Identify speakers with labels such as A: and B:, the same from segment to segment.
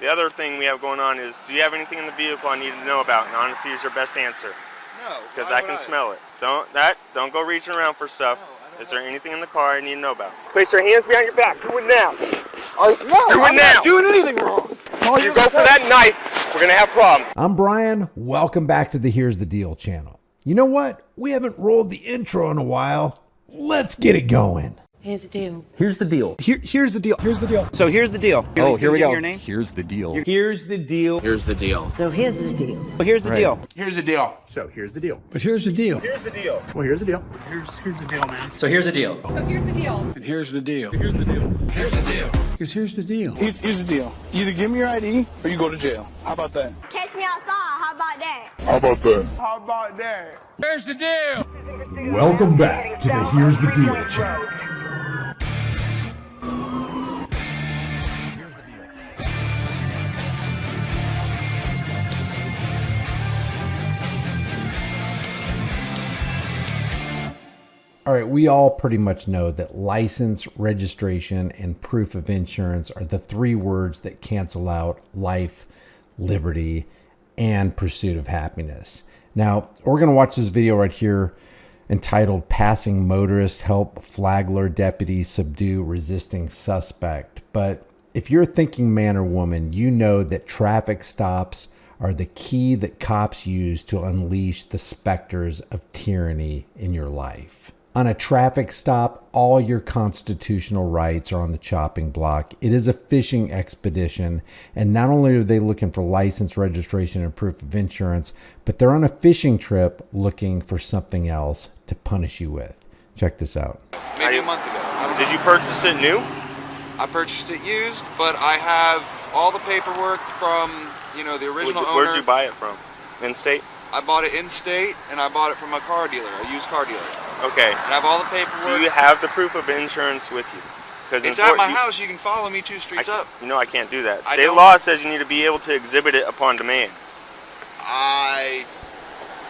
A: The other thing we have going on is, do you have anything in the vehicle I need to know about? And honesty is your best answer.
B: No.
A: Because I can smell it. Don't go reaching around for stuff.
B: No,
A: is there anything in the car I need to know about? Place your hands behind your back. Do it now.
B: No,
A: do it
B: I'm
A: now.
B: not doing anything wrong.
A: If you go for that knife, we're going to have problems.
C: I'm Brian. Welcome back to the Here's the Deal channel. You know what? We haven't rolled the intro in a while. Let's get it going.
D: Here's the deal.
E: Here's the deal.
B: Here's the deal. Here's the deal.
E: So here's the deal.
F: Oh, here we go.
E: Your name?
F: Here's the deal.
E: Here's the deal.
F: Here's the deal.
D: So here's the deal.
E: Well, here's the deal.
F: Here's the deal.
G: So here's the deal.
B: But here's the deal.
A: Here's the deal.
G: Well, here's the deal.
F: Here's the deal, man.
E: So here's the deal.
H: So here's the deal.
B: And here's the deal.
F: Here's the deal. Here's the deal.
B: Because here's the deal.
I: Here's the deal. Either give me your ID or you go to jail. How about that?
H: Catch me outside. How about that?
I: How about that?
A: How about that?
I: Here's the deal.
C: Welcome back to the Here's the Deal channel. All right, we all pretty much know that license, registration, and proof of insurance are the three words that cancel out life, liberty, and pursuit of happiness. Now, we're going to watch this video right here entitled Passing Motorist Help Flagler Deputy Subdue Resisting Suspect. But if you're a thinking man or woman, you know that traffic stops are the key that cops use to unleash the specters of tyranny in your life. On a traffic stop, all your constitutional rights are on the chopping block. It is a fishing expedition, and not only are they looking for license, registration, and proof of insurance, but they're on a fishing trip looking for something else to punish you with. Check this out.
B: Maybe a month ago. I don't
A: Did
B: know.
A: you purchase it new?
B: I purchased it used, but I have all the paperwork from, the original owner.
A: Where'd you buy it from? In-state?
B: I bought it in state, and I bought it from a car dealer, a used car dealer.
A: Okay.
B: And I have all the paperwork.
A: Do you have the proof of insurance with you?
B: It's at my house. You can follow me 2 streets up.
A: You know I can't do that.
B: I
A: State
B: don't-
A: law says you need to be able to exhibit it upon demand.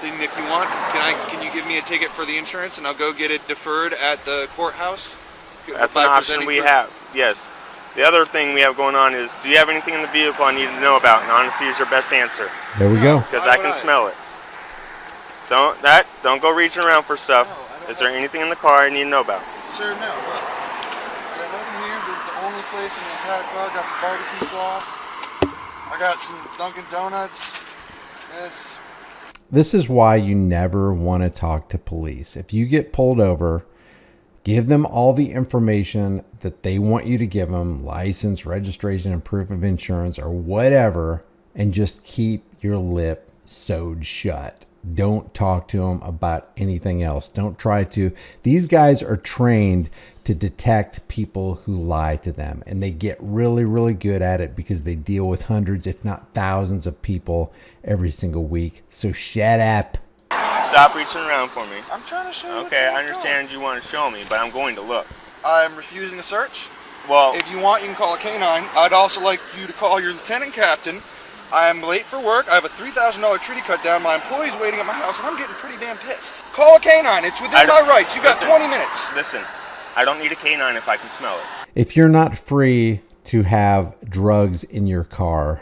B: Then if you want, can you give me a ticket for the insurance, and I'll go get it deferred at the courthouse?
A: That's
B: By
A: an option
B: presenting
A: we
B: proof?
A: have, yes. The other thing we have going on is, do you have anything in the vehicle I need to know about? And honesty is your best answer.
C: There we go.
A: Because
B: Why
A: I
B: would
A: can
B: I?
A: smell it. Don't go reaching around for stuff.
B: No, I don't
A: Is there anything in the car I need to know about?
B: Sure, no. Look. I got nothing here. This is the only place in the entire car. Got some barbecue sauce. I got some Dunkin' Donuts.
C: This is why you never want to talk to police. If you get pulled over, give them all the information that they want you to give them, license, registration, and proof of insurance or whatever, and just keep your lip sewed shut. Don't talk to them about anything else. Don't try to. These guys are trained to detect people who lie to them, and they get really, really good at it because they deal with hundreds, if not thousands of people every single week. So shut up.
A: Stop reaching around for me.
B: I'm trying to show you.
A: Okay, I understand you want to show me, but I'm going to look.
B: I'm refusing a search.
A: Well,
B: If you want, you can call a canine. I'd also like you to call your lieutenant captain. I am late for work. I have a $3,000 treaty cut down. My employee's waiting at my house, and I'm getting pretty damn pissed. Call a canine. It's within my rights. You got 20 minutes.
A: Listen, I don't need a canine if I can smell it.
C: If you're not free to have drugs in your car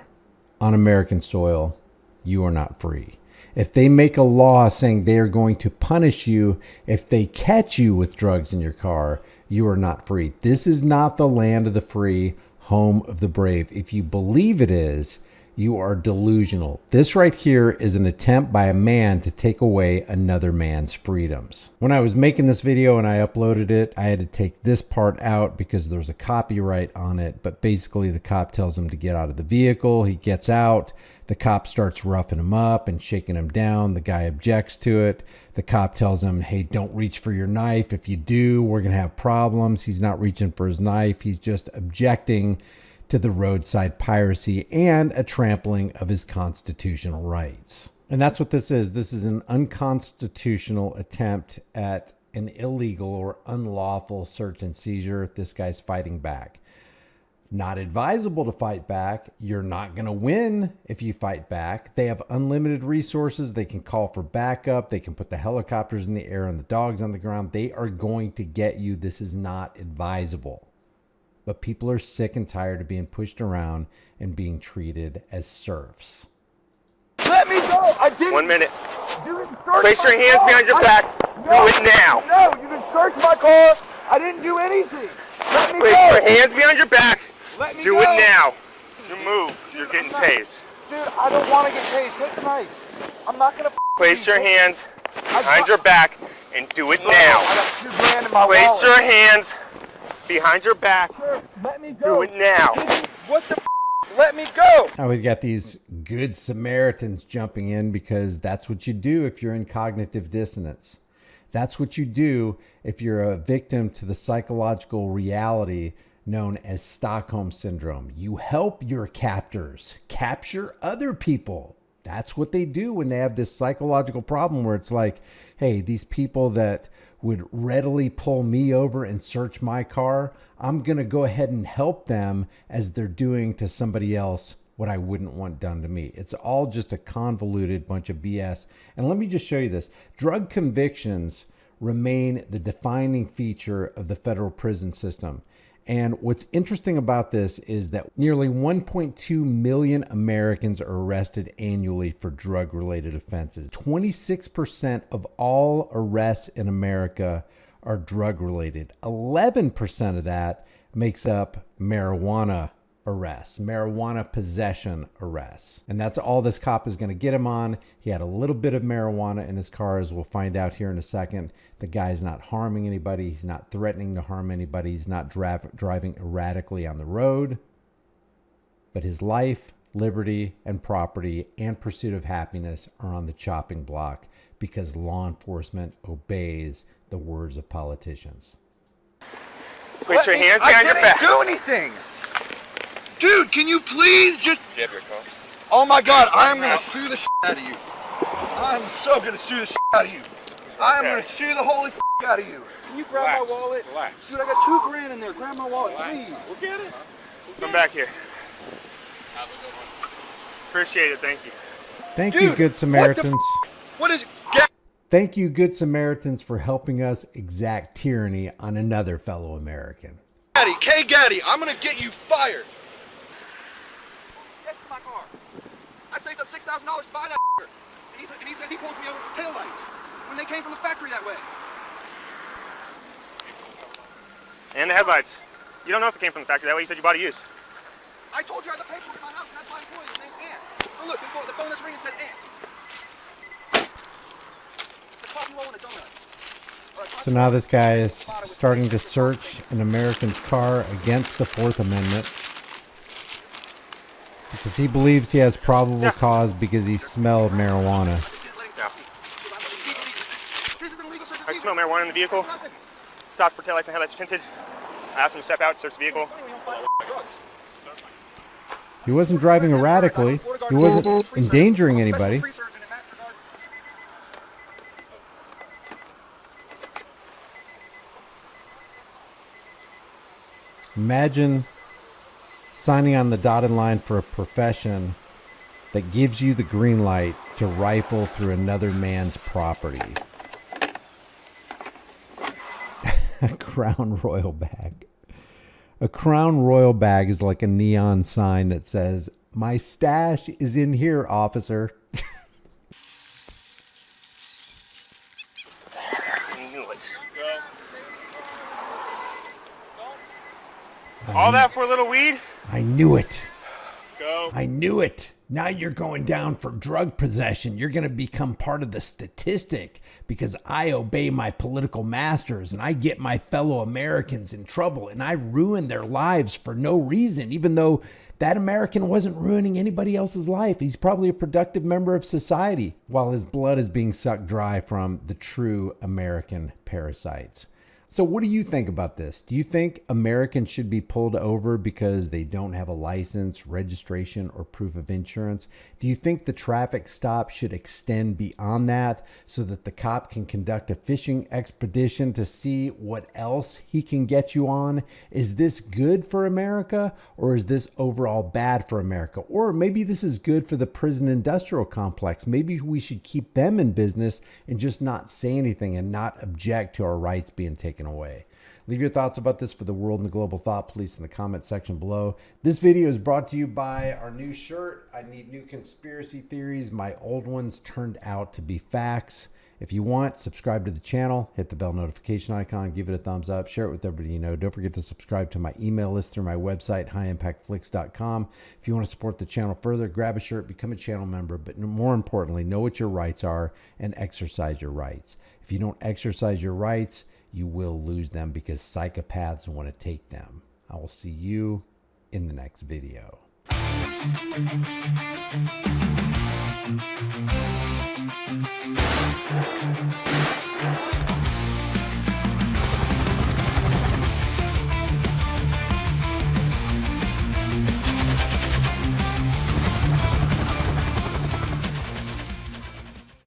C: on American soil, you are not free. If they make a law saying they are going to punish you if they catch you with drugs in your car, you are not free. This is not the land of the free, home of the brave. If you believe it is, you are delusional. This right here is an attempt by a man to take away another man's freedoms. When I was making this video and I uploaded it, I had to take this part out because there's a copyright on it. But basically the cop tells him to get out of the vehicle. He gets out. The cop starts roughing him up and shaking him down. The guy objects to it. The cop tells him, hey, don't reach for your knife. If you do, we're going to have problems. He's not reaching for his knife. He's just objecting to the roadside piracy and a trampling of his constitutional rights. And that's what this is. This is an unconstitutional attempt at an illegal or unlawful search and seizure. This guy's fighting back. Not advisable to fight back. You're not going to win if you fight back. They have unlimited resources. They can call for backup. They can put the helicopters in the air and the dogs on the ground. They are going to get you. This is not advisable. but people are sick and tired of being pushed around and being treated as serfs.
B: Let me go! I didn't.
A: 1 minute.
B: You didn't search
A: Place
B: my
A: your hands
B: car.
A: behind your back.
B: No,
A: Do it now.
B: No, you didn't search my car. I didn't do anything. Let me
A: Place
B: go.
A: your hands behind your back.
B: Let me
A: Do
B: go.
A: it now. You move. You're getting tased.
B: Dude, I don't want to get tased. Take the knife. I'm not gonna.
A: Place your hands
B: I
A: behind
B: got-
A: your back and do it
B: No,
A: now.
B: I got $2,000 in my
A: Place
B: wallet.
A: your hands behind your back.
B: Sir, let me go.
A: Do it now.
B: What the? Let me go.
C: Now we've got these good Samaritans jumping in because that's what you do if you're in cognitive dissonance. That's what you do if you're a victim to the psychological reality known as Stockholm Syndrome. You help your captors capture other people. That's what they do when they have this psychological problem where it's like, hey, these people that would readily pull me over and search my car, I'm going to go ahead and help them as they're doing to somebody else what I wouldn't want done to me. It's all just a convoluted bunch of BS. And let me just show you this. Drug convictions remain the defining feature of the federal prison system. And what's interesting about this is that nearly 1.2 million Americans are arrested annually for drug-related offenses. 26% of all arrests in America are drug-related. 11% of that makes up marijuana arrests, marijuana possession arrests. And that's all this cop is going to get him on. He had a little bit of marijuana in his car, as we'll find out here in a second. The guy's not harming anybody. He's not threatening to harm anybody. He's not driving erratically on the road. But his life, liberty, and property and pursuit of happiness are on the chopping block because law enforcement obeys the words of politicians.
A: Place your hands behind your back.
B: I didn't do anything. Dude, can you please just... Oh my God, I'm gonna sue the shit out of you. I'm so gonna sue the shit out of you. I'm gonna sue the holy out of you. Can you grab my wallet?
A: Relax.
B: Dude, I got $2,000 in there. Grab my wallet, please.
A: We'll get it. Come back here. Appreciate it. Thank you.
C: Thank
B: Dude,
C: you, Good Samaritans.
B: What is...
C: Thank you, Good Samaritans, for helping us exact tyranny on another fellow American.
B: Gaddy, K. Gaddy, I'm gonna get you fired. Yes, it's my car. I saved up $6,000 to buy that and he says he pulls me over for taillights when they came from the factory that way.
A: And the headlights. You don't know if it came from the factory that way. You said you bought it used.
B: I told you I had the paperwork in my house and that's my employee. His name's Ant. Oh, look, the phone that's ringing said Ant.
C: So now this guy is starting to search an American's car against the Fourth Amendment because he believes he has probable cause because he smelled marijuana.
A: I smell marijuana in the vehicle. Stopped for taillights and headlights are tinted. I asked him to step out, search the vehicle.
C: He wasn't driving erratically. He wasn't endangering anybody. Imagine signing on the dotted line for a profession that gives you the green light to rifle through another man's property. A Crown Royal bag. A Crown Royal bag is like a neon sign that says, "My stash is in here, officer."
A: I knew it. All that for a little weed?
C: I knew it.
A: Go.
C: I knew it. Now you're going down for drug possession. You're going to become part of the statistic because I obey my political masters and I get my fellow Americans in trouble and I ruin their lives for no reason, even though that American wasn't ruining anybody else's life. He's probably a productive member of society while his blood is being sucked dry from the true American parasites. So what do you think about this? Do you think Americans should be pulled over because they don't have a license, registration, or proof of insurance? Do you think the traffic stop should extend beyond that so that the cop can conduct a fishing expedition to see what else he can get you on? Is this good for America, or is this overall bad for America? Or maybe this is good for the prison industrial complex. Maybe we should keep them in business and just not say anything and not object to our rights being taken away. Leave your thoughts about this for the world and the global thought police in the comment section below. This video is brought to you by our new shirt. I need new conspiracy theories. My old ones turned out to be facts. If you want, subscribe to the channel, hit the bell notification icon, give it a thumbs up, share it with everybody you know. Don't forget to subscribe to my email list through my website, highimpactflix.com. If you want to support the channel further, grab a shirt, become a channel member, but more importantly, know what your rights are and exercise your rights. If you don't exercise your rights, you will lose them because psychopaths want to take them. I will see you in the next video.